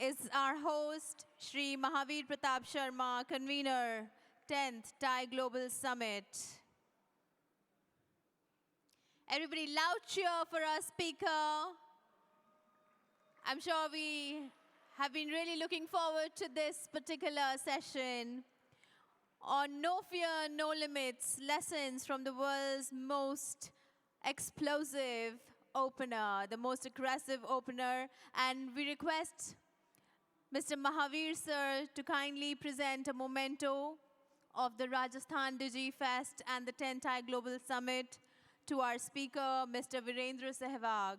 is our host, Shri Mahavir Pratap Sharma, convener, 10th Thai Global Summit. Everybody loud cheer for our speaker. I'm sure we have been really looking forward to this particular session on No Fear, No Limits, lessons from the world's most explosive opener, the most aggressive opener. And we request Mr. Mahavir sir to kindly present a memento of the Rajasthan Digi Fest and the 10th Thai Global Summit to our speaker, Mr. Virendra Sehwag.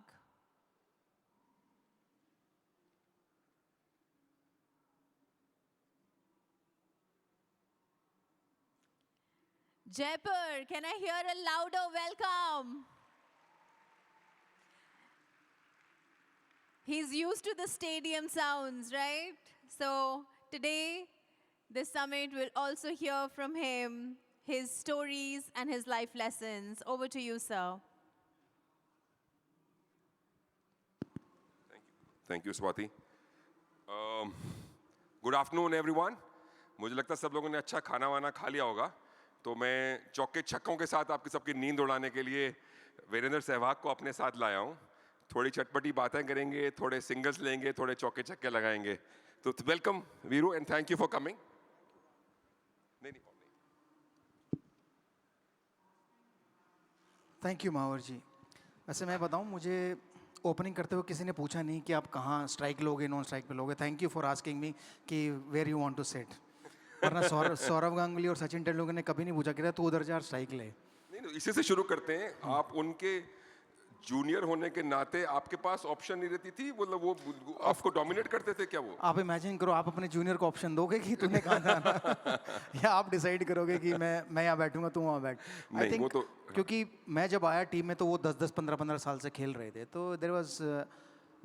Jaipur, can I hear a louder welcome? He's used to the stadium sounds, right? So today, this summit will also hear from him, his stories and his life lessons. Over to you, sir. Thank you, Swati. Good afternoon, everyone. मुझे लगता है सब लोगों ने अच्छा खाना वाना खा लिया होगा, तो मैं चौके छक्कों के साथ आपकी सबकी नींद उड़ाने के लिए वीरेंद्र सहवाग को अपने साथ लाया हूँ. थोड़ी चटपटी बातें करेंगे, थोड़े सिंगल्स लेंगे, थोड़े चौके छक्के लगाएंगे. तो welcome Veeru and thank you for coming. Thank you Mahavar ji. वैसे मैं बताऊं, मुझे ओपनिंग करते हुए किसी ने पूछा नहीं कि आप कहाँ स्ट्राइक लोगे, नॉन स्ट्राइक पे लोगे. Thank you for asking me कि where you want to set. वरना सौरव गांगुली और सचिन तेंदुलकर ने कभी नहीं पूछा कि तू उधर जा स्ट्राइक ले. नहीं, इसी से शुरू करते हैं. आप उनके जूनियर होने के नाते आपके पास ऑप्शन नहीं रहती थी, मतलब वो आपको डोमिनेट करते थे क्या? वो आप इमेजिन करो, आप अपने जूनियर को ऑप्शन दोगे कि तुम्हें कहाँ जाना या आप डिसाइड करोगे कि मैं यहाँ बैठूंगा, तू वहाँ बैठ. आई थिंक तो क्योंकि मैं जब आया टीम में तो वो 10-10 15-15 साल से खेल रहे थे, तो देयर वाज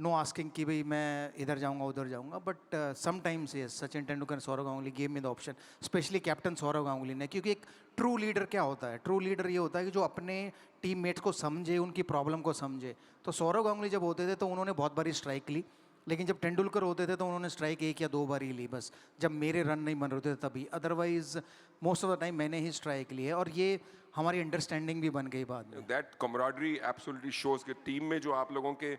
नो आस्किंग कि भाई मैं इधर जाऊंगा उधर जाऊंगा. But sometimes yes, Sachin Tendulkar, Sourav Ganguly gave me the option, specially captain Sourav Ganguly ने. क्योंकि एक ट्रू लीडर क्या होता है? ट्रू लीडर ये होता है कि जो अपने टीममेट्स को समझे, उनकी प्रॉब्लम को समझे. तो सौरव गांगुली जब होते थे तो उन्होंने बहुत बारी स्ट्राइक ली, लेकिन जब तेंदुलकर होते थे तो उन्होंने स्ट्राइक 1 या 2 बार ही ली बस, जब मेरे रन नहीं बन रहे थे तभी. Otherwise most of the time मैंने ही स्ट्राइक ली है, और ये हमारी अंडरस्टैंडिंग भी बन गई बाद में. दैट कमराडरी एब्सोल्युटली शोज कि टीम में जो आप लोगों के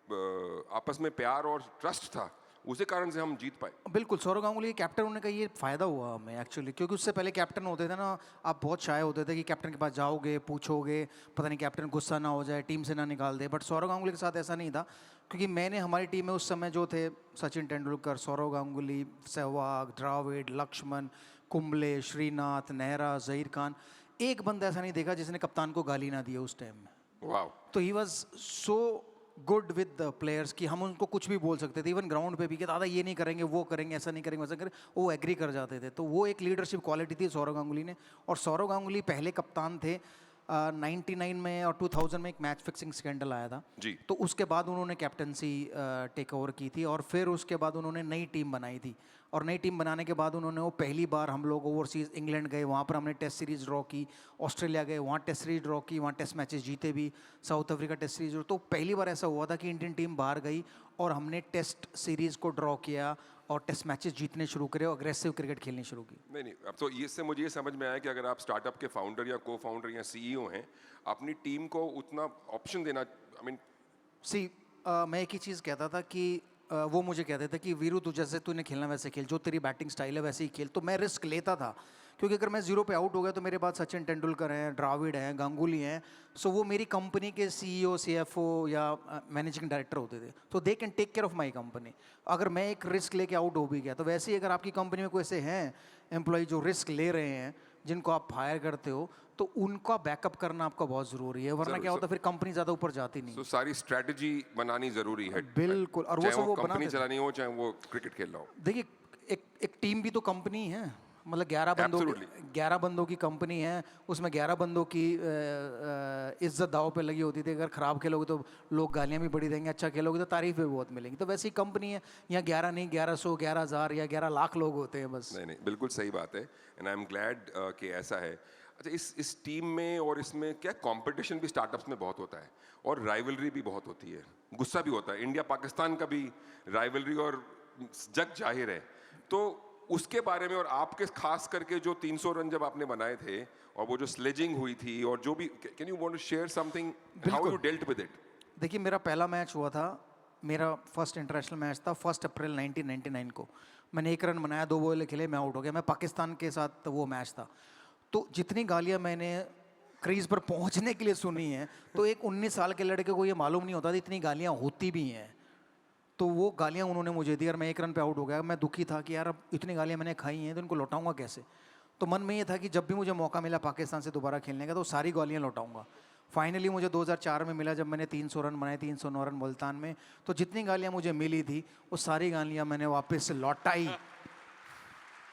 आपस में प्यार और ट्रस्ट था, उसी कारण से हम जीत पाए. बिल्कुल, सौरव गांगुली कैप्टन होने का ये फ़ायदा हुआ हमें एक्चुअली, क्योंकि उससे पहले कैप्टन होते थे ना, आप बहुत शाय होते थे कि कैप्टन के पास जाओगे, पूछोगे, पता नहीं कैप्टन गुस्सा ना हो जाए, टीम से ना निकाल दे. बट सौरव गांगुली के साथ ऐसा नहीं था, क्योंकि मैंने हमारी टीम में उस समय जो थे सचिन तेंदुलकर, सौरव गांगुली, सहवाग, द्राविड, लक्ष्मण, कुंबले, श्रीनाथ, नेहरा, जहीर खान, एक बंदा ऐसा नहीं देखा जिसने कप्तान को गाली ना दी उस टाइम में. वाओ. तो he was so good with the players कि हम उनको कुछ भी बोल सकते थे, इवन ग्राउंड पे भी कि दादा ये नहीं करेंगे, वो करेंगे, ऐसा नहीं करेंगे, वैसा करेंगे, वो एग्री कर जाते थे. तो वो एक लीडरशिप क्वालिटी थी सौरव गांगुली ने. और सौरव गांगुली पहले कप्तान थे 99 में, और 2000 में एक मैच फिक्सिंग स्कैंडल आया था जी. तो उसके बाद उन्होंने कैप्टनसी टेक ओवर की थी, और फिर उसके बाद उन्होंने नई टीम बनाई थी. और नई टीम बनाने के बाद उन्होंने वो पहली बार हम लोग ओवरसीज इंग्लैंड गए, वहाँ पर हमने टेस्ट सीरीज ड्रॉ की. ऑस्ट्रेलिया गए, वहाँ टेस्ट सीरीज ड्रॉ की, वहाँ टेस्ट मैचेस जीते भी. South Africa test series. तो पहली बार ऐसा हुआ था कि इंडियन टीम बाहर गई और हमने टेस्ट सीरीज को ड्रॉ किया और टेस्ट मैचेस जीतने शुरू करे और अग्रेसिव क्रिकेट खेलनी शुरू की. नहीं, अब तो इससे मुझे ये समझ में आया कि अगर आप स्टार्टअप के फाउंडर या को फाउंडर या सीईओ हैं, अपनी टीम को उतना ऑप्शन देना, आई मीन मैं एक ही चीज़ कहता था कि वो मुझे कहते थे कि वीरू तू जैसे तूने खेलना वैसे खेल, जो तेरी बैटिंग स्टाइल है वैसे ही खेल. तो मैं रिस्क लेता था, क्योंकि अगर मैं 0 पे आउट हो गया तो मेरे पास सचिन तेंदुलकर हैं, द्राविड हैं, गांगुली हैं. सो वो मेरी कंपनी के सीईओ, सीएफओ या मैनेजिंग डायरेक्टर होते थे, तो they can take care of my company. अगर मैं एक रिस्क लेके आउट हो भी गया, तो वैसे ही अगर आपकी कंपनी में कोई ऐसे हैं एम्प्लॉय जो रिस्क ले रहे हैं, जिनको आप हायर करते हो, तो उनका बैकअप करना आपका बहुत ज़रूरी है. वरना क्या होता है, फिर कंपनी ज़्यादा ऊपर जाती नहीं. तो सारी स्ट्रेटजी बनानी ज़रूरी है. बिल्कुल. और वो सब वो कंपनी चलानी हो, चाहे वो क्रिकेट खेलना हो. देखिए, एक टीम भी तो कंपनी है. मतलब 11 बंदों की कंपनी है, उसमें 11 बंदों की इज्जत दाव पे लगी होती थी. अगर ख़राब खेलोगे तो लोग गालियाँ भी बड़ी देंगे, अच्छा खेलोगे तो तारीफ भी बहुत मिलेंगी. तो वैसी कंपनी है. यहाँ 11 नहीं, 1100, 11,000 या 11 लाख लोग होते हैं बस. नहीं, बिल्कुल सही बात है. एंड आई एम ग्लैड कि ऐसा है. अच्छा, इस टीम में और इसमें क्या कंपटीशन भी स्टार्टअप्स में बहुत होता है, और राइवलरी भी बहुत होती है, गुस्सा भी होता है. इंडिया पाकिस्तान का भी राइवलरी और जग जाहिर है। तो उसके बारे में और आपके खास करके जो 300 रन जब आपने बनाए थे और वो जो स्लेजिंग हुई थी और जो भी, can you want to share something how बिल्कुल। You dealt with it? देखिए मेरा पहला मैच हुआ था, मेरा फर्स्ट इंटरनेशनल मैच था 1 अप्रैल 1999 को। मैंने 1 रन बनाया, 2 बॉल खेले, मैं आउट हो गया। मैं पाकिस्तान के साथ वो मैच था। तो जितनी गालियां मैंने क्रीज पर पहुंचने के लिए सुनी हैं, तो एक 19 साल के लड़के को ये मालूम नहीं होता था इतनी गालियां होती भी हैं। तो वो गालियां उन्होंने मुझे दी और मैं 1 रन पे आउट हो गया। मैं दुखी था कि यार अब इतनी गालियां मैंने खाई हैं तो इनको लौटाऊंगा कैसे। तो मन में ये था कि जब भी मुझे मौका मिला पाकिस्तान से दोबारा खेलने का तो सारी गालियां लौटाऊंगा। फाइनली मुझे 2004 में मिला जब मैंने 300 रन बनाए, 309 रन मुल्तान में। तो जितनी गालियां मुझे मिली थी वो सारी गालियां मैंने वापस लौटाई।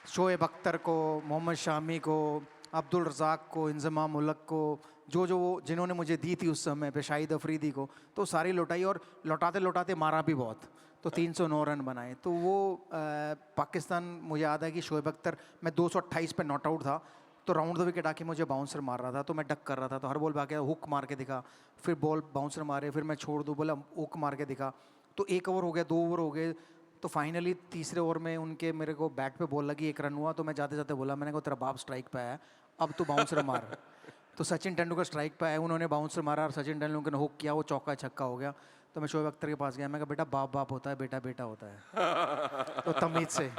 शोएब अख्तर को, मोहम्मद शामी को, अब्दुल रज़ाक को, इंज़माम उलक को, जो वो जिन्होंने मुझे दी थी उस समय पे, शाहिद अफरीदी को, तो सारी लौटाई। और लौटाते लौटाते मारा भी बहुत। तो 309 रन बनाए। तो वो पाकिस्तान, मुझे याद है कि शोएब अख्तर, मैं 228 पे नॉट आउट था। तो राउंड द विकेट आके मुझे बाउंसर मार रहा था, तो मैं डक कर रहा था। तो हर बॉल पे आके हुक मार के दिखा, फिर बॉल बाउंसर मारे, फिर मैं छोड़ दूँ, बोला हुक मार के दिखा। तो 1 ओवर हो गया, 2 ओवर हो गए। तो फाइनली तीसरे ओवर में उनके मेरे को बैट पे बॉल लगी, 1 रन हुआ। तो मैं जाते जाते बोला, मैंने कहा तेरा बाप स्ट्राइक पे आया, अब तो बाउंसर मार। तो सचिन तेंदुलकर स्ट्राइक पे आए, उन्होंने बाउंसर मारा और सचिन तेंदुलकर ने हुक किया, वो चौका छक्का हो गया। तो मैं शोएब अख्तर के पास गया, मैं कहा बेटा बाप बाप होता है, बेटा बेटा होता है। तो तमीज से।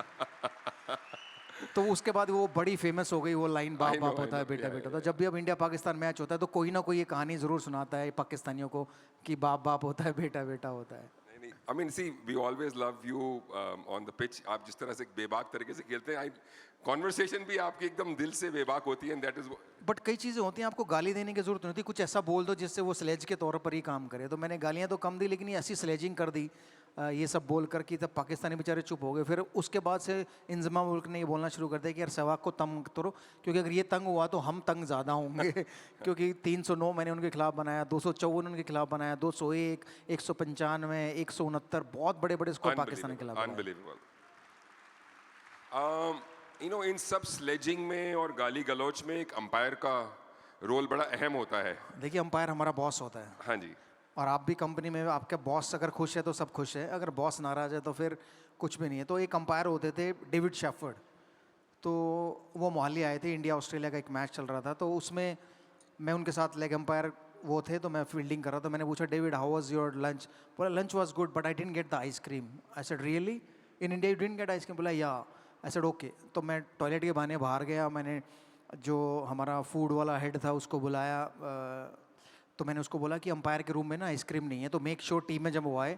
तो उसके बाद वो बड़ी फेमस हो गई वो लाइन, बाप बाप होता है, बेटा बेटा। तो जब भी अब इंडिया पाकिस्तान मैच होता है तो कोई ना कोई ये कहानी ज़रूर सुनाता है पाकिस्तानियों को कि बाप बाप होता है, बेटा बेटा होता है। I mean, see, we always love you on the pitch. आप जिस तरह से बेबाक तरीके से खेलते हैं, कॉन्वर्सेशन भी आपकी एकदम दिल से बेबाक होती है, and that is बट कई चीज़ें होती हैं, आपको गाली देने की जरूरत नहीं होती, कुछ ऐसा बोल दो जिससे वो स्लेज के तौर पर ही काम करे। तो मैंने गालियाँ तो कम दी, लेकिन ये ऐसी स्लेजिंग कर दी ये सब बोल कर कि तब पाकिस्तानी बेचारे चुप हो गए। फिर उसके बाद से इंजमाम उल्क ने ये बोलना शुरू कर दिया कि यार सहवाग को तंग करो, क्योंकि अगर ये तंग हुआ तो हम तंग ज़्यादा होंगे। क्योंकि 309 मैंने उनके खिलाफ बनाया, 254 उनके खिलाफ बनाया, 201, 195, 169, बहुत बड़े बड़े स्कोर पाकिस्तान के खिलाफ बनाए। अनबिलीवेबल। यू नो, इन सब स्लेजिंग में और गाली गलौच में एक अंपायर का रोल बड़ा अहम होता है। देखिए अंपायर हमारा बॉस होता है, हाँ जी। और आप भी कंपनी में, आपके बॉस अगर खुश है तो सब खुश है, अगर बॉस नाराज है तो फिर कुछ भी नहीं है। तो एक अंपायर होते थे डेविड शेफर्ड, तो वो मोहाली आए थे, इंडिया ऑस्ट्रेलिया का एक मैच चल रहा था। तो उसमें मैं उनके साथ लेग अंपायर वो थे, तो मैं फील्डिंग कर रहा था। मैंने पूछा David how was your lunch? बोला lunch was good but I didn't get the ice cream. I said really, in India you didn't get ice cream? बोला या। I said okay. तो मैं टॉयलेट के बहाने बाहर गया, मैंने जो हमारा फूड वाला हेड था उसको बुलाया। तो मैंने उसको बोला कि अंपायर के रूम में ना आइसक्रीम नहीं है, तो मेक श्योर टीम में जब वो आए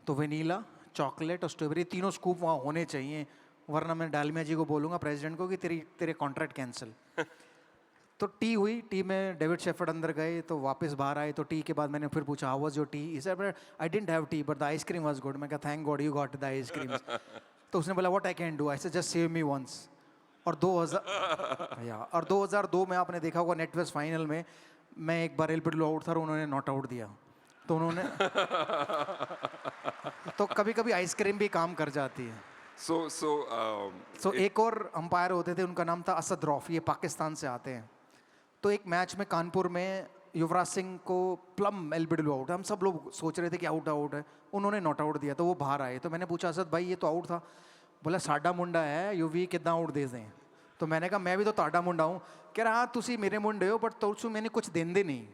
तो वेनीला, चॉकलेट और स्ट्रॉबेरी तीनों स्कूप वहाँ होने चाहिए, वरना मैं डालमिया जी को बोलूँगा प्रेसिडेंट को कि तेरे कॉन्ट्रैक्ट कैंसिल। तो टी हुई, टी में डेविड शेफर्ड अंदर गए, तो वापस बाहर आए। तो टी के बाद मैंने फिर पूछा how was your tea? He said I didn't have tea but the ice cream was good. मैं कहा thank god you got the ice cream. तो उसने बोला what I can do? I said just save me once. और 2002 में आपने देखा होगा नेटवेस्ट फाइनल में मैं एक बार एलबीडब्ल्यू आउट था और उन्होंने नॉट आउट दिया। तो उन्होंने तो कभी कभी आइसक्रीम भी काम कर जाती है। सो एक और अंपायर होते थे, उनका नाम था असद रौफ, ये पाकिस्तान से आते हैं। तो एक मैच में कानपुर में युवराज सिंह को प्लम एलबीडब्ल्यू आउट, हम सब लोग सोच रहे थे कि आउट है, उन्होंने नॉट आउट दिया। तो वो बाहर आए, तो मैंने पूछा असद भाई ये तो आउट था। बोला साडा मुंडा है यूवी कितना आउट दे दें? तो मैंने कहा मैं भी तो ताडा मुंडा हूँ। कह रहा हाँ तुसी मेरे मुंडे हो बट तो मैंने कुछ देंदे नहीं,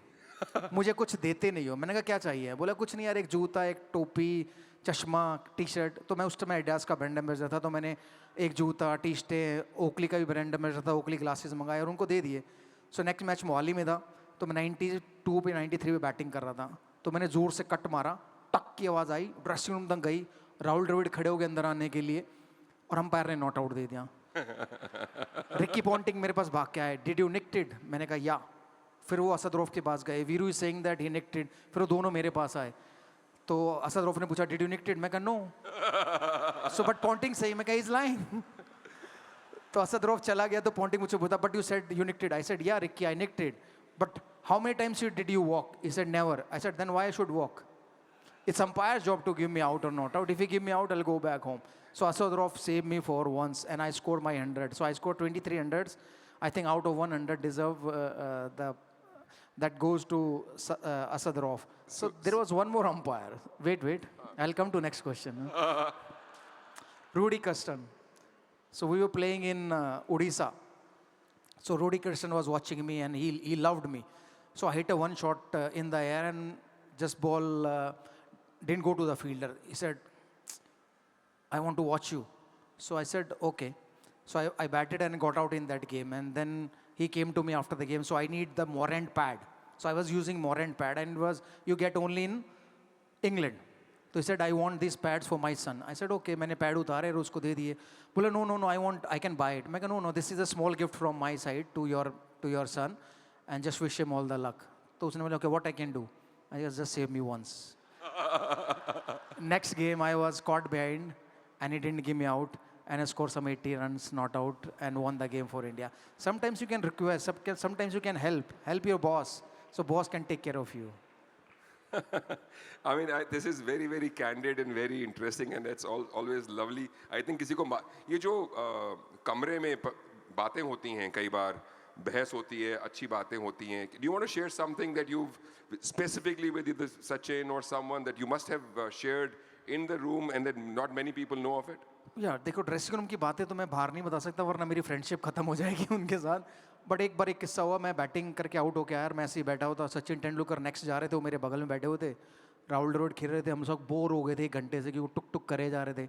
मुझे कुछ देते नहीं हो। मैंने कहा क्या चाहिए? बोला कुछ नहीं यार, एक जूता, एक टोपी, चश्मा, टी शर्ट। तो मैं उस समय एडिडास का ब्रांड एम्बेसडर था, तो मैंने एक जूता, टी शर्ट, ओकली का भी ब्रांड एम्बेसडर था, ओकली ग्लासेस मंगाए और उनको दे दिए। सो नेक्स्ट मैच मोहाली में था, तो मैं 92 पे 93 पे बैटिंग कर रहा था। तो मैंने ज़ोर से कट मारा, टक की आवाज़ आई, ड्रेसिंग रूम तक गई, राहुल द्रविड़ खड़े हो गए अंदर आने के लिए और अंपायर ने नॉट आउट दे दिया। रिकी पॉन्टिंग मेरे पास भाग के आए, डिड यू निक्टेड? मैंने कहा या। फिर वो असद रौफ के पास गए, Veeru is saying that he nicked. फिर वो दोनों मेरे पास आए, तो असद रौफ ने पूछा डिड यू निक्टेड? मैं कहा नो। सो बट पॉन्टिंग सही, मैं कहा इज लाइंग। तो असद रौफ चला गया, तो पॉन्टिंग मुझसे पूछा but you said you nicked? I said yeah Ricky I nicked, but how many times did you walk? He said never. I said then why I should walk? It's umpire's job to give me out or not out. If he give me out, I'll go back home. So Asad Rauf saved me for once, and I scored my 100. So I scored 23 hundreds. I think out of 100 deserve that goes to Asad Rauf. So there was one more umpire. Wait. I'll come to next question. Rudy Kirsten. So we were playing in Odisha. So Rudy Kirsten was watching me and he loved me. So I hit a one shot in the air and just ball didn't go to the fielder. He said, I want to watch you. So I said, okay. So I batted and got out in that game. And then he came to me after the game. So I need the Morant pad. So I was using Morant pad and it was, you get only in England. So he said, I want these pads for my son. I said, okay. मैंने pad उतारे और उसको दे दिए. बोले, no, I can buy it. मैं कहा, no, this is a small gift from my side to your son and just wish him all the luck. तो उसने बोला, okay, what I can do? I just save me once. Next game, I was caught behind and he didn't give me out and I scored some 80 runs, not out, and won the game for India. Sometimes you can request, sometimes you can help your boss, so boss can take care of you. I mean, this is very, very candid and very interesting, and it's always lovely. I think किसी को ये जो कमरे में बातें होती हैं कई बार बहस होती है अच्छी बातें होती हैं. Do you want to share something that you've specifically with either Sachin or someone that you must have shared in the room and that not many people know of it? यार देखो ड्रेसिंग रूम की बातें तो मैं बाहर नहीं बता सकता वरना मेरी फ्रेंडशिप खत्म हो जाएगी उनके साथ. बट एक बार एक किस्सा हुआ, मैं बैटिंग करके आउट होके आया, मैं ऐसे ही बैठा हुआ था, सचिन तेंदुलकर नेक्स्ट जा रहे थे, वो मेरे बगल में बैठे हुए थे, राहुल द्रविड़ खेल रहे थे, हम सब बोर हो गए थे 1 घंटे से कि वो टुक टुक करे जा रहे थे.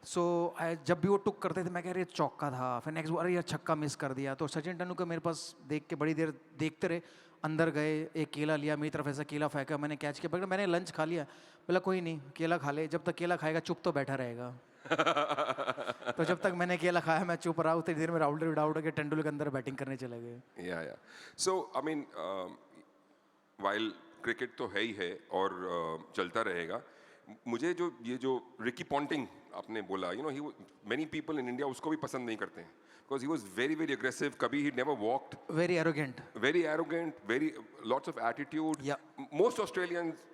सो जब भी वो टुक करते थे मैं कह रही चौका था, फिर नेक्स्ट बार यार छक्का मिस कर दिया. तो सचिन तेंदुलकर मेरे पास देख के बड़ी देर देखते रहे, अंदर गए, एक केला लिया, मेरी तरफ ऐसा केला फेंका, मैंने कैच किया, पकड़ा, मैंने लंच खा लिया, बोला कोई नहीं केला खा ले, जब तक केला खाएगा चुप तो बैठा रहेगा. तो जब तक मैंने केला खाया मैं चुप रहा, उतनी देर में राहुल द्रविड़ आउट होकर तेंदुलकर अंदर बैटिंग करने चले गए. या सो आई मीन वाइल क्रिकेट तो है ही है और चलता रहेगा. मुझे जो रिकी पॉन्टिंग आपने बोला, you know he many people in India उसको भी पसंद नहीं करते हैं because he was very, very aggressive. Kabhi he never walked. Very arrogant. Very arrogant. Very lots of attitude. Yeah. Most Australians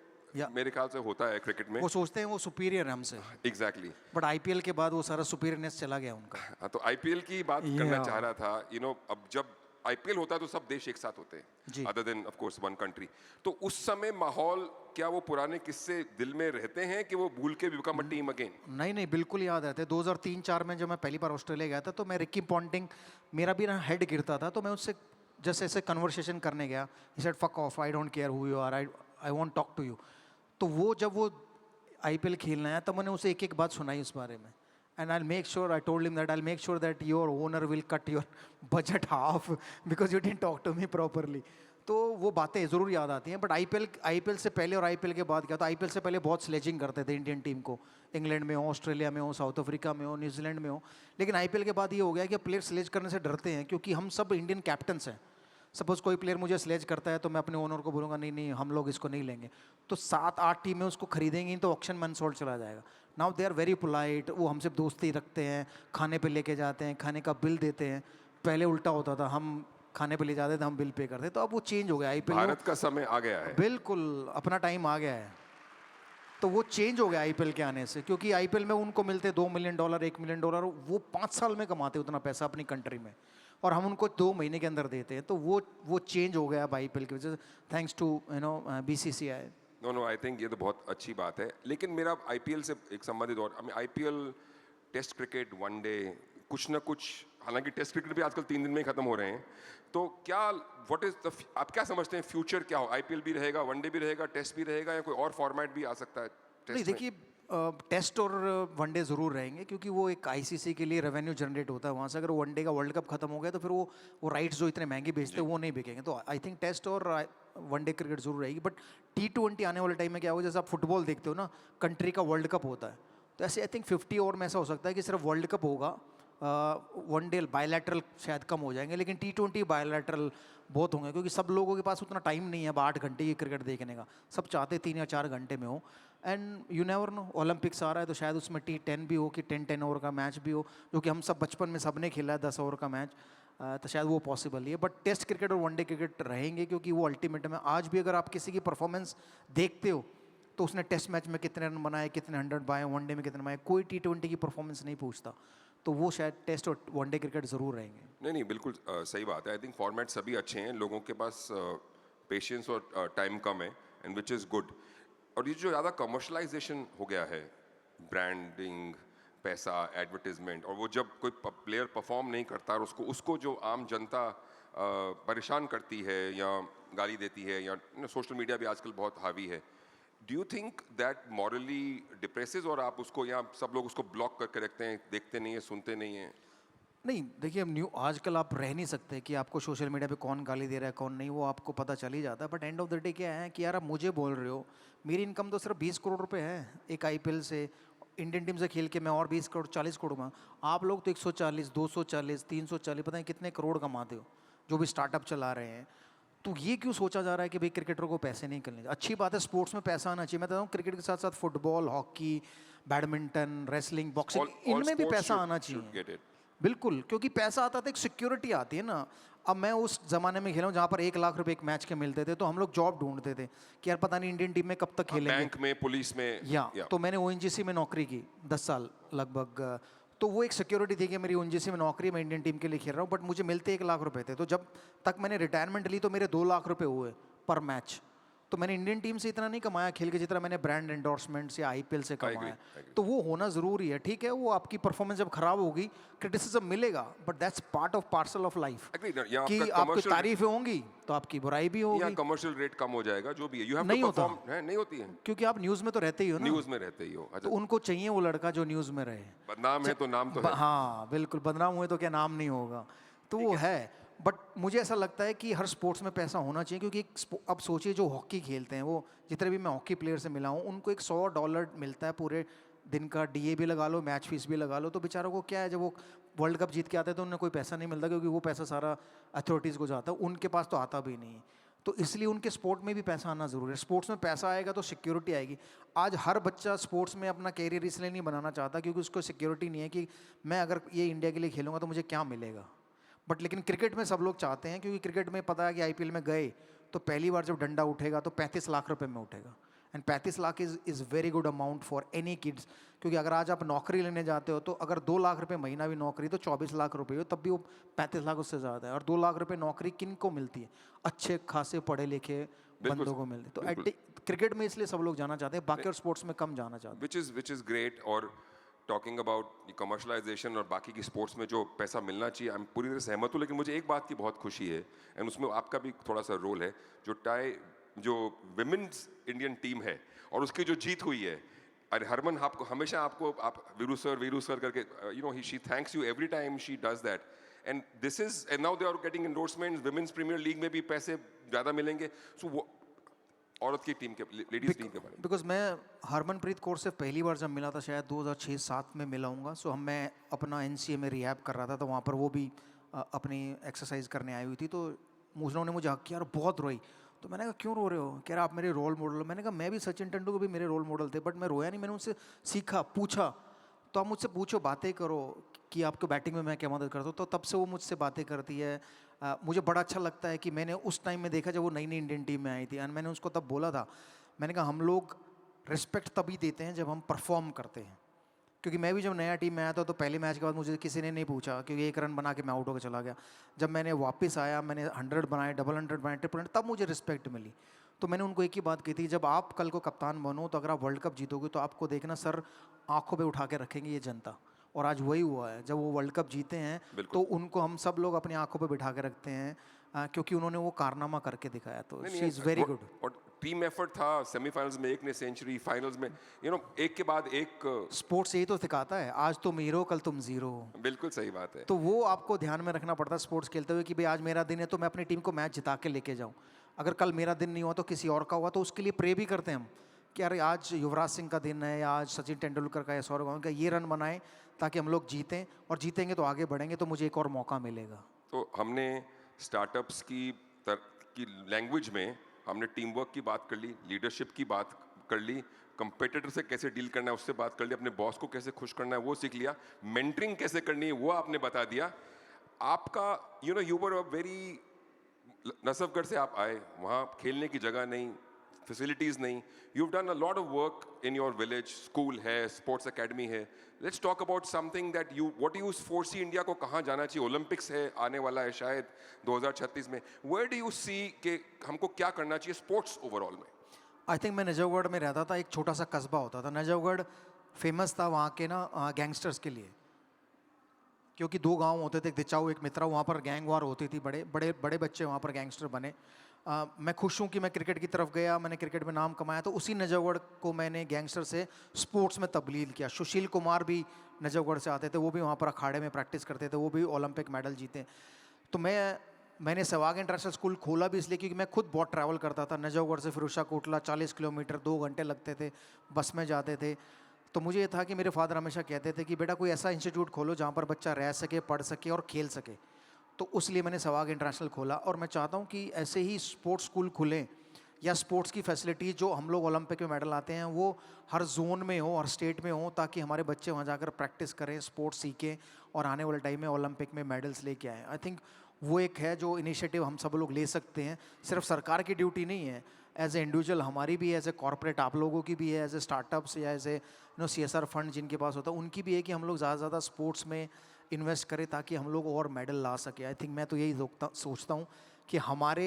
मेरे ख्याल से होता है क्रिकेट में. वो सोचते हैं वो सुपीरियर है हमसे. Exactly. बट आईपीएल के बाद वो सारा सुपीरियरनेस चला गया उनका. हाँ, तो आईपीएल की बात करना चाह रहा था. यू नो अब जब आईपीएल होता है तो सब देश एक साथ होते हैं, other than of course one country. तो उस समय माहौल क्या वो पुराने किस्से दिल में रहते हैं कि वो भूल के बिकम अ टीम अगेन? नहीं बिल्कुल याद रहते. 2003-04 में जब मैं पहली बार ऑस्ट्रेलिया गया था तो मैं रिकी पॉन्टिंग, मेरा भी ना हेड गिरता था, तो मैं उससे जैसे ऐसे कन्वर्सेशन करने गया. He said fuck off, I don't care who you are, I want talk to you. तो वो जब वो आईपीएल खेलना है तब मैंने उसे एक बात सुनाई उस बारे में. And I'll make sure, I told him that I'll make sure that your owner will cut your budget half because you didn't talk to me properly. तो वो बातें ज़रूर याद आती हैं. बट आईपीएल से पहले और आईपीएल के बाद क्या था, आईपीएल से पहले बहुत स्लेजिंग करते थे इंडियन टीम को, इंग्लैंड में हो, ऑस्ट्रेलिया में हो, साउथ अफ्रीका में हो, न्यूजीलैंड में हो. लेकिन आईपीएल के बाद ये हो गया कि प्लेयर स्लेज करने से डरते हैं क्योंकि हम सब इंडियन कैप्टन्स हैं. सपोज कोई प्लेयर मुझे स्लेज करता है तो मैं अपने ओनर को बोलूँगा नहीं हम लोग इसको नहीं लेंगे. तो 7-8 टीमें उसको खरीदेंगी तो ऑक्शन में अनसोल्ड चला जाएगा. Now they are very polite, वो हमसे दोस्ती रखते हैं, खाने पे लेके जाते हैं, खाने का बिल देते हैं. पहले उल्टा होता था, हम खाने पे ले जाते थे, हम बिल पे करते. तो अब वो चेंज हो गया. आईपीएल भारत का समय आ गया है, बिल्कुल अपना टाइम आ गया है. तो वो चेंज हो गया आईपीएल के आने से, क्योंकि आईपीएल में उनको मिलते $2 मिलियन, $1 मिलियन, वो 5 साल में कमाते उतना पैसा अपनी कंट्री में, और हम उनको 2 महीने के अंदर देते हैं. तो वो चेंज हो गया अब आईपीएल की वजह से, thanks to BCCI. No I think ये तो बहुत अच्छी बात है. लेकिन मेरा आईपीएल से एक संबंधित और आईपीएल, टेस्ट क्रिकेट, वनडे, कुछ ना कुछ, हालांकि टेस्ट क्रिकेट भी आजकल 3 दिन में ही खत्म हो रहे हैं. तो क्या व्हाट इज द, आप क्या समझते हैं फ्यूचर क्या हो? आईपीएल भी रहेगा, वनडे भी रहेगा, टेस्ट भी रहेगा, या कोई और फॉर्मेट भी आ सकता है? नहीं देखिए, टेस्ट और वनडे ज़रूर रहेंगे क्योंकि वो एक आईसीसी के लिए रेवेन्यू जनरेट होता है वहाँ से. अगर वनडे का वर्ल्ड कप खत्म हो गया तो फिर वो राइट्स जो इतने महंगे बेचते हैं वो नहीं बिकेंगे. तो आई थिंक टेस्ट और वनडे क्रिकेट जरूर रहेगी. बट T20 आने वाले टाइम में क्या होगा, जैसे आप फुटबॉल देखते हो ना, कंट्री का वर्ल्ड कप होता है, तो ऐसे आई थिंक 50 ओवर में ऐसा हो सकता है कि सिर्फ वर्ल्ड कप होगा. वनडे बायलैटरल शायद कम हो जाएंगे, लेकिन T20 बायलैटरल बहुत होंगे क्योंकि सब लोगों के पास उतना टाइम नहीं है अब 8 घंटे की क्रिकेट देखने का. सब चाहते 3 या 4 घंटे में हो. And you never know, Olympics आ रहा है तो शायद उसमें T10 भी हो कि 10 ओवर का मैच भी हो, जो कि हम सब बचपन में सबने खेला है 10 ओवर का मैच. तो शायद वो पॉसिबल ही है. बट टेस्ट क्रिकेट और वनडे क्रिकेट रहेंगे क्योंकि वो अल्टीमेट में, आज भी अगर आप किसी की परफॉर्मेंस देखते हो तो उसने टेस्ट मैच में कितने रन बनाए, कितने 100 बनाए, वनडे में कितने बनाए, कोई T20 की परफॉर्मेंस नहीं पूछता. तो वो शायद टेस्ट और वनडे क्रिकेट ज़रूर रहेंगे. नहीं बिल्कुल सही बात है. आई थिंक फॉर्मेट सभी अच्छे हैं, लोगों के पास पेशेंस और टाइम कम है, एंड विच इज़ गुड. और ये जो ज़्यादा कमर्शलाइजेशन हो गया है, ब्रांडिंग, पैसा, एडवर्टीजमेंट, और वो जब कोई प्लेयर परफॉर्म नहीं करता और उसको जो आम जनता परेशान करती है या गाली देती है, या सोशल मीडिया भी आजकल बहुत हावी है, do you think that morally depresses, और आप उसको, या सब लोग उसको ब्लॉक करके रखते हैं, देखते नहीं हैं, सुनते नहीं हैं? नहीं, देखिए, अब आजकल आप रह नहीं सकते कि आपको सोशल मीडिया पे कौन गाली दे रहा है कौन नहीं, वो आपको पता चल ही जाता है। But end of the day क्या है कि यार आप मुझे बोल रहे हो, मेरी इनकम तो सिर्फ 20 करोड़ रुपए है एक आईपीएल से, इंडियन टीम से खेल के मैं और 20 करोड़ 40 करोड़ में, आप लोग तो 140 240 340 पता नहीं कितने करोड़ कमाते हो जो भी स्टार्टअप चला रहे हैं। तो ये क्यों सोचा जा रहा है कि भाई क्रिकेटरों को पैसे नहीं करने? अच्छी बात है, स्पोर्ट्स में पैसा आना चाहिए। मैं कहता हूँ क्रिकेट के साथ साथ football, hockey, badminton, wrestling, boxing, इनमें भी पैसा आना चाहिए। बिल्कुल, क्योंकि पैसा आता तो एक सिक्योरिटी आती है ना। अब मैं उस जमाने में खेला हूँ जहाँ पर 1 लाख रुपए एक मैच के मिलते थे, तो हम लोग जॉब ढूंढते थे कि यार पता नहीं इंडियन टीम में कब तक खेलेंगे, बैंक में, पुलिस में, या तो मैंने ओएनजीसी में नौकरी की 10 साल लगभग। तो वो एक सिक्योरिटी थी कि मेरी ओएनजीसी में नौकरी, मैं इंडियन टीम के लिए खेल रहा हूँ, बट मुझे मिलते 1 लाख रुपए थे। तो जब तक मैंने रिटायरमेंट ली तो मेरे 2 लाख रुपए हुए पर मैच। तो मैंने इंडियन टीम से इतना नहीं कमाया खेल के जितना मैंने ब्रांड एंडोर्समेंट्स या आईपीएल से कमाया। तो वो होना ज़रूरी है। ठीक है, वो आपकी परफॉर्मेंस जब खराब होगी क्रिटिसिज्म मिलेगा, but that's part of parcel of life कि आपकी तारीफें होंगी तो आपकी बुराई भी होगी, कमर्शियल रेट कम हो जाएगा, जो भी है, यू हैव नहीं टू होता परफॉर्म है, नहीं होती है, क्योंकि आप न्यूज़ में तो रहते ही हो ना, न्यूज़ में रहते ही हो। तो उनको चाहिए वो लड़का जो न्यूज़ में रहे। बदनाम है तो नाम तो है। हाँ बिल्कुल, बदनाम हुए तो क्या नाम नहीं होगा, तो वो है। बट मुझे ऐसा लगता है कि हर स्पोर्ट्स में पैसा होना चाहिए, क्योंकि अब सोचिए जो हॉकी खेलते हैं, वो जितने भी मैं हॉकी प्लेयर से मिला हूँ, उनको एक $100 मिलता है पूरे दिन का, डीए भी लगा लो, मैच फीस भी लगा लो। तो बेचारों को क्या है, जब वो वर्ल्ड कप जीत के आते हैं तो उन्हें कोई पैसा नहीं मिलता, क्योंकि वो पैसा सारा अथॉरिटीज़ को जाता है, उनके पास तो आता भी नहीं है। तो इसलिए उनके स्पोर्ट में भी पैसा आना ज़रूरी है। स्पोर्ट्स में पैसा आएगा तो सिक्योरिटी आएगी। आज हर बच्चा स्पोर्ट्स में अपना कैरियर इसलिए नहीं बनाना चाहता क्योंकि उसको सिक्योरिटी नहीं है कि मैं अगर ये इंडिया के लिए खेलूंगा तो मुझे क्या मिलेगा। बट लेकिन क्रिकेट में सब लोग चाहते हैं, क्योंकि क्रिकेट में पता है कि आईपीएल में गए तो पहली बार जब डंडा उठेगा तो 35 लाख रुपए में उठेगा, and 35 lakh is very good amount for any kids. क्योंकि अगर आज आप नौकरी लेने जाते हो तो अगर 2 लाख रुपए महीना भी नौकरी तो 24 लाख रुपए हो, तब भी वो 35 लाख उससे ज़्यादा है। और 2 लाख रुपए नौकरी किन को मिलती है? अच्छे खासे पढ़े लिखे बंदों को मिलती है। तो क्रिकेट में इसलिए सब लोग जाना चाहते हैं, बाकी और स्पोर्ट्स में कम जाना चाहते हैं, विच इज़ ग्रेट। और टॉकिंग अबाउट कमर्शलाइजेशन और बाकी की स्पोर्ट्स में जो पैसा मिलना चाहिए, मैं पूरी तरह सहमत हूँ। लेकिन मुझे एक बात की बहुत खुशी है, एंड उसमें आपका भी थोड़ा सा रोल है, जो विमेन्स इंडियन टीम है और उसकी जो जीत हुई है। अरे हरमन आपको हमेशा आप वीरू सर करके, you know, she thanks you every time she does that, and this is, and now they are getting endorsements, Women's Premier League में भी पैसे ज़्यादा मिलेंगे। सो वो औरत की टीम के, लेडीज टीम के बारे में, बिकॉज मैं हरमनप्रीत कौर से पहली बार जब मिला था शायद 2006-07 में मिला हूँगा। सो मैं अपना एनसीए में रिहैब कर रहा था, तो वहाँ पर वो भी अपनी एक्सरसाइज करने आई हुई थी। तो उन्होंने मुझे हक किया और बहुत रोई। तो मैंने कहा क्यों रो रहे हो? कह रहा आप मेरे रोल मॉडल हो। मैंने कहा मैं भी सचिन तेंदुलकर भी मेरे रोल मॉडल थे, बट मैं रोया नहीं, मैंने उनसे सीखा, पूछा। तो आप मुझसे पूछो, बातें करो कि आपको बैटिंग में मैं क्या मदद करता हूँ। तो तब से वो मुझसे बातें करती है। मुझे बड़ा अच्छा लगता है कि मैंने उस टाइम में देखा जब वो नई नई इंडियन टीम में आई थी, एंड मैंने उसको तब बोला था, मैंने कहा हम लोग रिस्पेक्ट तभी देते हैं जब हम परफॉर्म करते हैं। क्योंकि मैं भी जब नया टीम में आया था तो पहले मैच के बाद मुझे किसी ने नहीं पूछा, क्योंकि 1 रन बना के मैं आउट होकर चला गया। जब मैंने वापस आया, मैंने 100 बनाए, डबल 100 बनाए, ट्रिपल 100, तब मुझे रिस्पेक्ट मिली। तो मैंने उनको एक ही बात कही थी, जब आप कल को कप्तान बनो तो अगर आप वर्ल्ड कप जीतोगे तो आपको देखना सर आंखों पे उठा के रखेंगे ये जनता। और आज वही हुआ है, जब वो वर्ल्ड कप जीते हैं तो उनको हम सब लोग अपनी आंखों पे बिठा के रखते हैं, क्योंकि उन्होंने वो कारनामा करके दिखाया। तो शी इज़ वेरी गुड। और टीम एफर्ट था, सेमीफाइनल्स में एक ने सेंचुरी, फाइनल्स में, यू नो, एक के बाद एक। स्पोर्ट्स यही तो सिखाता है, आज तुम हीरो कल तुम जीरो। बिल्कुल सही बात है। तो वो आपको ध्यान में रखना पड़ता है स्पोर्ट्स खेलते हुए कि भाई आज मेरा दिन है तो मैं अपनी टीम को मैच जिता के लेके जाऊँ। अगर कल मेरा दिन नहीं हुआ तो किसी और का हुआ, तो उसके लिए प्रे भी करते हैं हम कि अरे आज युवराज सिंह का दिन है, या आज सचिन तेंदुलकर का या सौरव गांगुली का, ये रन बनाएं ताकि हम लोग जीतें, और जीतेंगे तो आगे बढ़ेंगे तो मुझे एक और मौका मिलेगा। तो हमने स्टार्टअप्स की लैंग्वेज में हमने टीम वर्क की बात कर ली, लीडरशिप की बात कर ली, कंपेटिटर से कैसे डील करना है उससे बात कर ली, अपने बॉस को कैसे खुश करना है वो सीख लिया, मेंटरिंग कैसे करनी है वो आपने बता दिया। आपका, you know, you were a very, Najafgarh से आप आए, वहाँ खेलने की जगह नहीं, फैसिलिटीज़ नहीं, you've done a lot of work in your village, school है, स्पोर्ट्स एकेडमी है। Let's talk about something that what do you foresee India को कहाँ जाना चाहिए? ओलंपिक्स है, आने वाला है शायद 2036 में। Where do you see कि हमको क्या करना चाहिए स्पोर्ट्स ओवरऑल में? आई थिंक मैं नजफगढ़ में रहता था, एक छोटा सा कस्बा होता था नजफगढ़, फेमस था वहाँ के ना गैंगस्टर्स के लिए, क्योंकि 2 गांव होते थे, एक दिचाऊ एक मित्रा, वहाँ पर गैंग वार होती थी, बड़े बड़े बड़े बच्चे वहाँ पर गैंगस्टर बने। मैं खुश हूँ कि मैं क्रिकेट की तरफ गया, मैंने क्रिकेट में नाम कमाया, तो उसी नजफगढ़ को मैंने गैंगस्टर से स्पोर्ट्स में तब्दील किया। सुशील कुमार भी नजफगढ़ से आते थे, वो भी वहाँ पर अखाड़े में प्रैक्टिस करते थे, वो भी ओलंपिक मेडल जीते। तो मैंने सहवाग इंटरनेशनल स्कूल खोला भी इसलिए क्योंकि मैं खुद बहुत ट्रैवल करता था। नजफगढ़ से फिरोजा कोटला 40 किलोमीटर, 2 घंटे लगते थे, बस में जाते थे। तो मुझे ये था कि मेरे फादर हमेशा कहते थे कि बेटा कोई ऐसा इंस्टीट्यूट खोलो जहाँ पर बच्चा रह सके, पढ़ सके और खेल सके। तो उसलिए मैंने सहवाग इंटरनेशनल खोला, और मैं चाहता हूँ कि ऐसे ही स्पोर्ट्स स्कूल खुलें, या स्पोर्ट्स की फैसिलिटी जो हम लोग ओलंपिक में मेडल आते हैं वो हर जोन में हो, हर स्टेट में हो, ताकि हमारे बच्चे वहाँ जाकर प्रैक्टिस करें, स्पोर्ट्स सीखें और आने वाले टाइम में ओलंपिक में मेडल्स लेके आएँ। आई थिंक वो एक है जो इनिशिएटिव हम सब लोग ले सकते हैं। सिर्फ सरकार की ड्यूटी नहीं है, एज ए इंडिविजुअल हमारी भी है, एज ए कॉर्पोरेट आप लोगों की भी है, एज ए स्टार्टअप्स या एज ए CSR फंड जिनके पास होता है उनकी भी है कि हम लोग ज़्यादा से ज़्यादा स्पोर्ट्स में इन्वेस्ट करें ताकि हम लोग और मेडल ला सके। आई थिंक मैं तो यही सोचता हूँ कि हमारे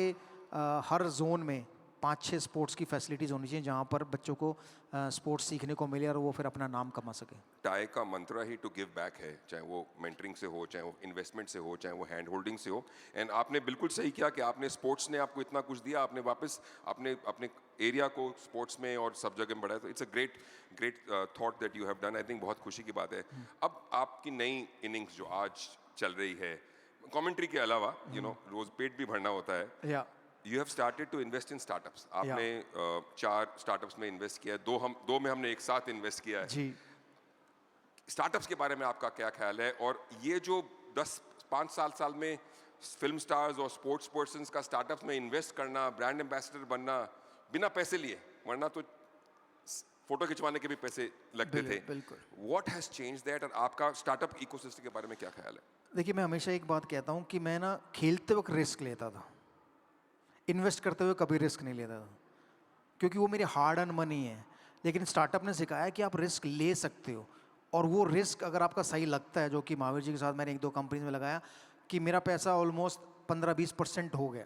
हर जोन में 5-6 स्पोर्ट्स की फैसिलिटीज़ होनी चाहिए जहाँ पर बच्चों को स्पोर्ट्स सीखने को मिले और वो फिर अपना नाम कमा सके। टाई का मंत्र ही टू गिव बैक है, चाहे वो मेंटरिंग से हो, चाहे वो इन्वेस्टमेंट से हो, चाहे वो हैंड होल्डिंग से हो। एंड आपने बिल्कुल सही किया कि आपने स्पोर्ट्स ने आपको इतना कुछ दिया, आपने वापस अपने अपने एरिया को स्पोर्ट्स में और सब जगह में बढ़ाया। तो it's a great thought that you have done. I think बहुत खुशी की बात है। अब आपकी नई इनिंग्स जो आज चल रही है, कमेंट्री के अलावा रोज पेट भी भरना होता है। या You have started to invest in startups. आपने 4 स्टार्टअप्स में इन्वेस्ट किया है, 2 में हमने एक साथ इन्वेस्ट किया है जी। स्टार्टअप्स के बारे में आपका क्या ख्याल है? और ये जो 10-5 साल में फिल्म स्टार्स और स्पोर्ट्स पर्सन्स का स्टार्टअप्स में इन्वेस्ट करना, ब्रांड एम्बेसडर बनना बिना पैसे लिए, वरना तो फोटो खिंचवाने के भी पैसे लगते थे। बिल्कुल। What has changed that? और आपका स्टार्टअप इकोसिस्टम के बारे में क्या ख्याल है? देखिए, मैं हमेशा एक बात कहता हूँ कि मैं ना खेलते वक्त रिस्क लेता था, इन्वेस्ट करते हुए कभी रिस्क नहीं लेता था, क्योंकि वो मेरी हार्ड अर्न मनी है। लेकिन स्टार्टअप ने सिखाया कि आप रिस्क ले सकते हो, और वो रिस्क अगर आपका सही लगता है, जो कि महावीर जी के साथ मैंने 1-2 कंपनीज में लगाया, कि मेरा पैसा ऑलमोस्ट 15-20% हो गया,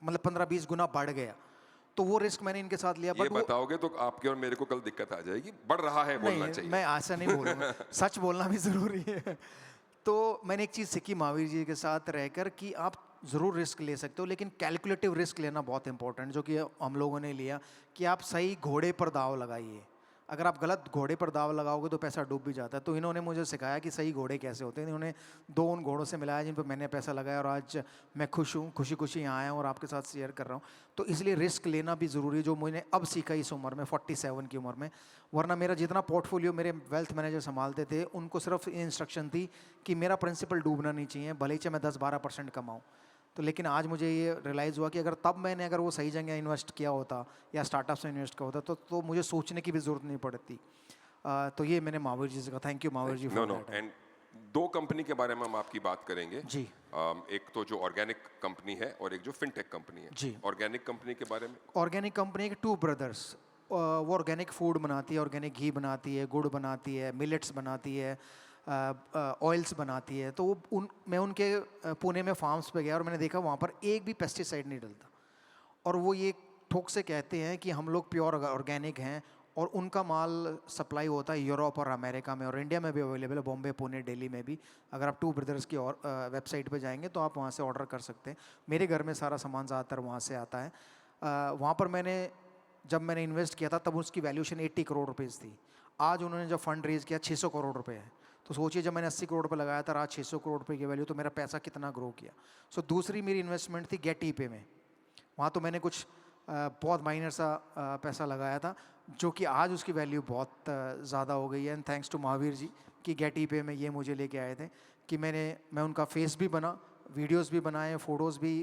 मतलब 15-20 गुना बढ़ गया। तो वो रिस्क मैंने इनके साथ लिया। ये बताओगे तो आपके और मेरे को कल दिक्कत आ जाएगी। बढ़ रहा है बोलना चाहिए। मैं ऐसा नहीं बोलूँगा, सच बोलना भी ज़रूरी है। तो मैंने एक चीज़ सीखी महावीर जी के साथ रहकर कि आप ज़रूर रिस्क ले सकते हो, लेकिन कैलकुलेटिव रिस्क लेना बहुत इंपॉर्टेंट, जो कि हम लोगों ने लिया, कि आप सही घोड़े पर दाव लगाइए। अगर आप गलत घोड़े पर दाव लगाओगे तो पैसा डूब भी जाता है। तो इन्होंने मुझे सिखाया कि सही घोड़े कैसे होते हैं। इन्होंने 2 उन घोड़ों से मिलाया जिन पर मैंने पैसा लगाया, और आज मैं खुश हूँ, खुशी खुशी यहाँ आया हूँ और आपके साथ शेयर कर रहा हूँ। तो इसलिए रिस्क लेना भी ज़रूरी है, जो मैंने अब सीखा इस उम्र में, 47 की उम्र में। वरना मेरा जितना पोर्टफोलियो मेरे वेल्थ मैनेजर संभालते थे, उनको सिर्फ ये इंस्ट्रक्शन थी कि मेरा प्रिंसिपल डूबना नहीं चाहिए, भले ही चाहे मैं 10-12% कमाऊँ। तो लेकिन आज मुझे ये रियलाइज़ हुआ कि अगर वो सही जगह इन्वेस्ट किया होता या स्टार्टअप्स में इन्वेस्ट किया होता तो मुझे सोचने की भी ज़रूरत नहीं पड़ती। तो ये मैंने महावीर जी से कहा। Thank you Mahavir ji. No and 2 company के बारे में हम आपकी बात करेंगे जी। एक तो जो ऑर्गेनिक कंपनी है और एक जो फिनटेक कंपनी है जी। ऑर्गेनिक कंपनी के बारे में। ऑर्गेनिक कंपनी के 2 ब्रदर्स, वो ऑर्गेनिक फूड बनाती है, ऑर्गेनिक घी बनाती है, गुड़ बनाती है, मिलेट्स बनाती है, ऑयल्स बनाती है। तो मैं उनके पुणे में फार्म्स पे गया और मैंने देखा वहाँ पर एक भी पेस्टिसाइड नहीं डलता, और वो ये ठोक से कहते हैं कि हम लोग प्योर ऑर्गेनिक हैं, और उनका माल सप्लाई होता है यूरोप और अमेरिका में, और इंडिया में भी अवेलेबल है, बॉम्बे, पुणे, दिल्ली में भी। अगर आप 2 ब्रदर्स की और वेबसाइट पे जाएंगे तो आप वहाँ से ऑर्डर कर सकते हैं। मेरे घर में सारा सामान ज़्यादातर वहाँ से आता है। वहाँ पर जब मैंने इन्वेस्ट किया था तब उसकी वैल्यूशन 80 करोड़ रुपीज़ थी। आज उन्होंने जब फंड रेज़ किया 600 करोड़ रुपये है। तो सोचिए, जब मैंने 80 करोड़ रुपये लगाया था, आज 600 करोड़ रुपये की वैल्यू, तो मेरा पैसा कितना ग्रो किया। सो दूसरी मेरी इन्वेस्टमेंट थी गेट पे में। वहाँ तो मैंने कुछ बहुत माइनर सा पैसा लगाया था, जो कि आज उसकी वैल्यू बहुत ज़्यादा हो गई है। And thanks to Mahavir ji कि गेट पे में ये मुझे लेके आए थे कि मैं उनका फेस भी बना, वीडियोस भी बनाए, फोटोज़ भी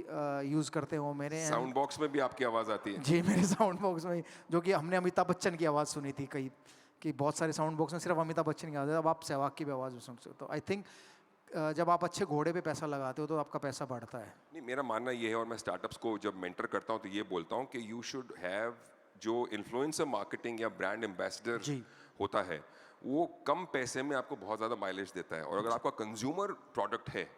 यूज़ करते हो मेरे। साउंड बॉक्स में भी आपकी आवाज़ आती है? जी, मेरे साउंड बॉक्स में, जो कि हमने अमिताभ बच्चन की आवाज़ सुनी थी कई, कि बहुत सारे साउंड बॉक्स में सिर्फ अमिताभ बच्चन की आवाज़ है, अब आप सहवाग की भी आवाज़ सुन सकते हो। आई थिंक जब आप अच्छे घोड़े पे पैसा लगाते हो तो आपका पैसा बढ़ता है। नहीं, मेरा मानना ये है, और मैं स्टार्टअप्स को जब मेंटर करता हूँ तो ये बोलता हूँ कि यू शुड हैव जो इन्फ्लुएंसर मार्केटिंग या ब्रांड एम्बेसडर होता है, वो कम पैसे में आपको बहुत ज़्यादा माइलेज देता है। और अगर आपका कंज्यूमर प्रोडक्ट है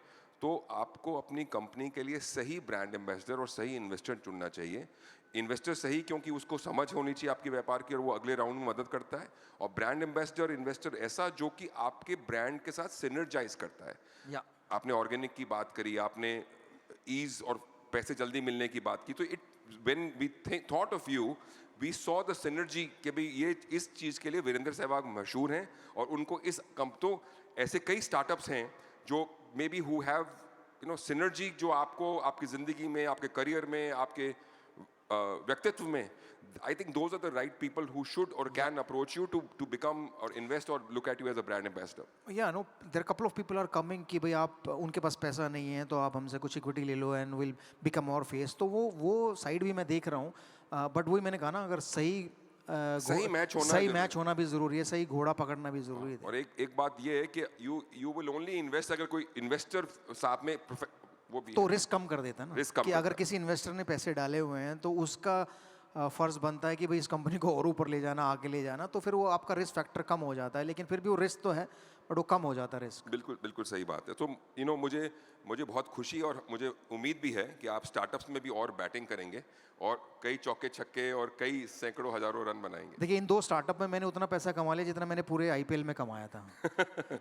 तो आपको अपनी कंपनी के लिए सही ब्रांड एम्बेसडर और सही इन्वेस्टर चुनना चाहिए। इन्वेस्टर सही क्योंकि उसको समझ होनी चाहिए आपके व्यापार की और वो अगले राउंड में मदद करता है, और ब्रांड एम्बेसडर इन्वेस्टर ऐसा जो कि आपके ब्रांड के साथ सिनर्जाइज करता है। या आपने ऑर्गेनिक की बात करी, आपने ईज और पैसे जल्दी मिलने की बात की, तो it when we thought of you we saw the synergy कि भाई ये इस चीज़ के लिए वीरेंद्र सहवाग मशहूर हैं, और उनको इस तो ऐसे कई स्टार्टअप्स हैं जो may be who have synergy, जो आपको आपकी ज़िंदगी में, आपके करियर में, आपके व्यक्तित्व में, I think those are the right people who should or can approach you to become or invest or look at you as a brand ambassador. या no there couple of people are coming कि भाई आप उनके पास पैसा नहीं है तो आप हमसे कुछ इक्विटी ले लो एंड विल बिकम और फेस, तो वो साइड भी मैं देख रहा हूँ, बट वही मैंने कहा ना, अगर सही मैच होना भी जरूरी है, सही घोड़ा पकड़ना भी जरूरी है। और एक बात ये है कि you will only invest अगर कोई इन्वेस्टर साथ में वो भी तो रिस्क कम कर देता है ना, कि अगर किसी इन्वेस्टर ने पैसे डाले हुए हैं तो उसका फर्ज बनता है कि भाई इस कंपनी को और ऊपर ले जाना, आगे ले जाना, तो फिर वो आपका रिस्क फैक्टर कम हो जाता है, लेकिन फिर भी वो रिस्क तो है बट वो कम हो जाता है रिस्क। बिल्कुल बिल्कुल सही बात है। तो मुझे बहुत खुशी और मुझे उम्मीद भी है कि आप स्टार्टअप्स में भी और बैटिंग करेंगे और कई चौके छक्के और कई सैकड़ों हजारों रन बनाएंगे। देखिए, इन 2 स्टार्टअप में मैंने उतना पैसा कमा लिया जितना मैंने पूरे आईपीएल में कमाया था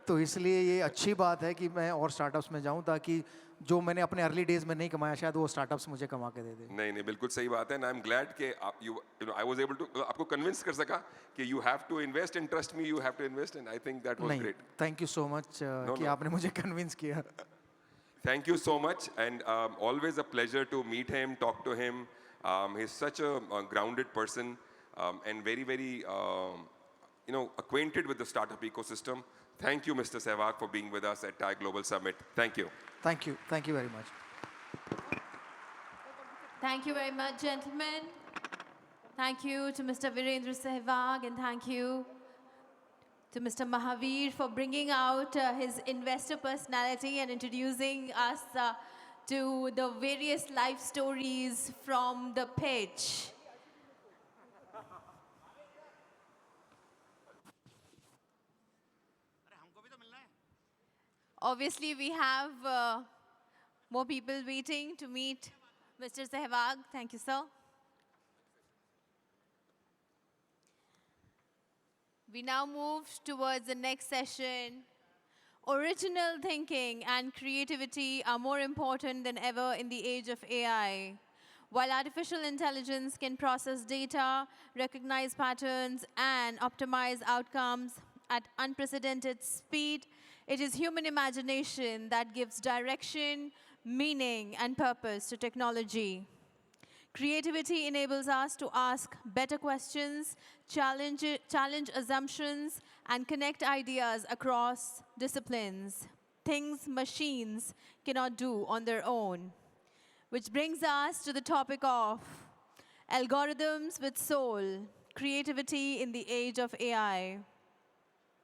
तो इसलिए ये अच्छी बात है कि मैं और स्टार्टअप्स में जाऊं, ताकि जो मैंने अपने अर्ली डेज में नहीं कमाया शायद वो स्टार्टअप्स मुझे कमा के दे दे। नहीं बिल्कुल सही बात है। आई एम ग्लैड कि आप आई वाज एबल टू आपको कन्विंस कर सका कि you have to invest and trust me, you have to invest, and I think that was great. Thank you so much कि आपने मुझे कन्विंस किया। Thank you so much, and always a pleasure to meet him, talk to him. He's such a grounded person, and very, very, acquainted with the startup ecosystem. Thank you, Mr. Sehwag, for being with us at TAG Global Summit. Thank you. Thank you. Thank you very much. Thank you very much, gentlemen. Thank you to Mr. Virendra Sehwag, and thank you to Mr. Mahavir for bringing out his investor personality and introducing us to the various life stories from the pitch. Obviously, we have more people waiting to meet Mr. Sehwag. Thank you, sir. We now move towards the next session. Original thinking and creativity are more important than ever in the age of AI. While artificial intelligence can process data, recognize patterns, and optimize outcomes at unprecedented speed, it is human imagination that gives direction, meaning, and purpose to technology. Creativity enables us to ask better questions, challenge assumptions, and connect ideas across disciplines, things machines cannot do on their own. Which brings us to the topic of algorithms with soul, creativity in the age of AI.